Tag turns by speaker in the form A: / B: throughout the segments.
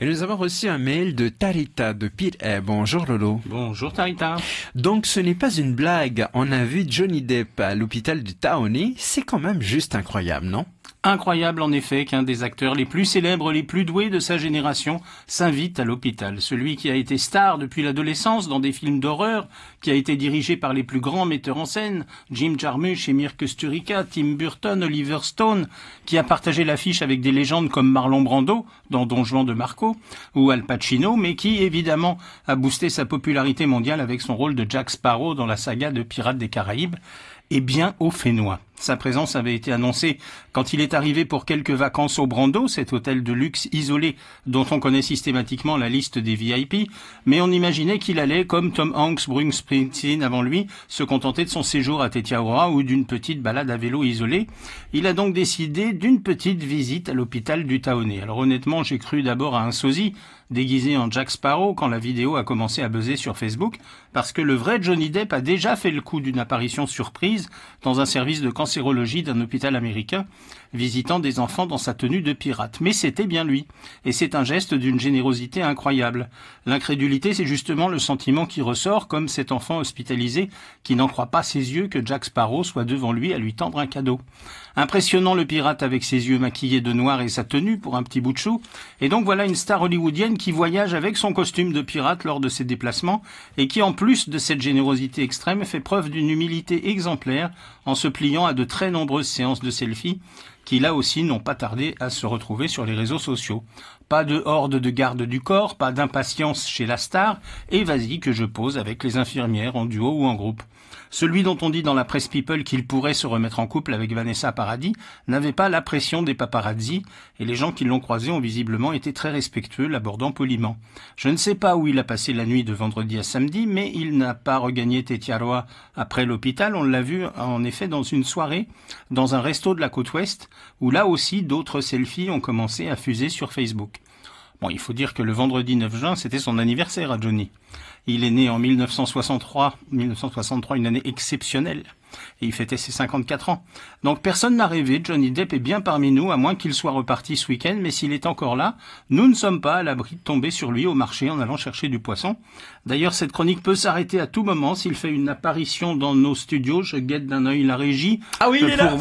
A: Et nous avons reçu un mail de Tarita de Pirhait. Bonjour Lolo.
B: Bonjour Tarita.
A: Donc ce n'est pas une blague, on a vu Johnny Depp à l'hôpital du Taoni, c'est quand même juste incroyable, non?
B: Incroyable en effet qu'un des acteurs les plus célèbres, les plus doués de sa génération s'invite à l'hôpital. Celui qui a été star depuis l'adolescence dans des films d'horreur, qui a été dirigé par les plus grands metteurs en scène, Jim Jarmusch, Emir Kusturica, Tim Burton, Oliver Stone, qui a partagé l'affiche avec des légendes comme Marlon Brando dans Don Juan de Marco ou Al Pacino, mais qui évidemment a boosté sa popularité mondiale avec son rôle de Jack Sparrow dans la saga de Pirates des Caraïbes, et bien au Fénois. Sa présence avait été annoncée quand il est arrivé pour quelques vacances au Brando, cet hôtel de luxe isolé dont on connaît systématiquement la liste des VIP, mais on imaginait qu'il allait, comme Tom Hanks, Bruce Springsteen avant lui, se contenter de son séjour à Tetiaroa ou d'une petite balade à vélo isolée. Il a donc décidé d'une petite visite à l'hôpital du Taoni. Alors honnêtement, j'ai cru d'abord à un sosie déguisé en Jack Sparrow quand la vidéo a commencé à buzzer sur Facebook, parce que le vrai Johnny Depp a déjà fait le coup d'une apparition surprise dans un service de cancérologie d'un hôpital américain, visitant des enfants dans sa tenue de pirate. Mais c'était bien lui, et c'est un geste d'une générosité incroyable. L'incrédulité, c'est justement le sentiment qui ressort, comme cet enfant hospitalisé qui n'en croit pas ses yeux que Jack Sparrow soit devant lui à lui tendre un cadeau. Impressionnant le pirate avec ses yeux maquillés de noir et sa tenue pour un petit bout de chou. Et donc voilà une star hollywoodienne qui voyage avec son costume de pirate lors de ses déplacements et qui, en plus de cette générosité extrême, fait preuve d'une humilité exemplaire en se pliant à de très nombreuses séances de selfies qui, là aussi, n'ont pas tardé à se retrouver sur les réseaux sociaux. Pas de horde de garde du corps, pas d'impatience chez la star, et vas-y que je pose avec les infirmières en duo ou en groupe. Celui dont on dit dans la presse People qu'il pourrait se remettre en couple avec Vanessa Paradis n'avait pas la pression des paparazzi, et les gens qui l'ont croisé ont visiblement été très respectueux, l'abordant poliment. Je ne sais pas où il a passé la nuit de vendredi à samedi, mais il n'a pas regagné Tetiaroa après l'hôpital. On l'a vu en effet dans une soirée, dans un resto de la côte ouest, où là aussi d'autres selfies ont commencé à fuser sur Facebook. Bon, il faut dire que le vendredi 9 juin, c'était son anniversaire à Johnny. Il est né en 1963, une année exceptionnelle, et il fêtait ses 54 ans. Donc personne n'a rêvé, Johnny Depp est bien parmi nous, à moins qu'il soit reparti ce week-end, mais s'il est encore là, nous ne sommes pas à l'abri de tomber sur lui au marché en allant chercher du poisson. D'ailleurs, cette chronique peut s'arrêter à tout moment s'il fait une apparition dans nos studios. Je guette d'un œil la régie.
A: Ah oui, il est là.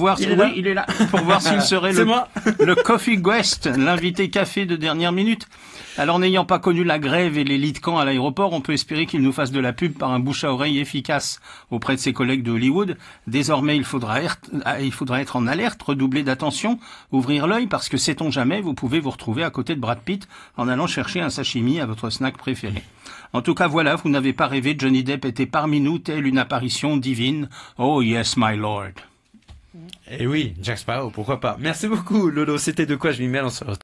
B: Il est là. Pour voir s'il serait le Coffee Guest, l'invité café de dernière minute. Alors, n'ayant pas connu la grève et les lits de camp à l'aéroport, on peut espérer qu'il nous fasse de la pub par un bouche à oreille efficace auprès de ses collègues de Hollywood. Désormais, il faudra être en alerte, redoubler d'attention, ouvrir l'œil, parce que sait-on jamais, vous pouvez vous retrouver à côté de Brad Pitt en allant chercher un sashimi à votre snack préféré. En tout cas, voilà, vous n'avez pas rêvé, Johnny Depp était parmi nous, telle une apparition divine. Oh yes, my lord.
A: Eh oui, Jack Sparrow, pourquoi pas. Merci beaucoup Lolo, c'était De quoi je m'y mêle, on se retrouve.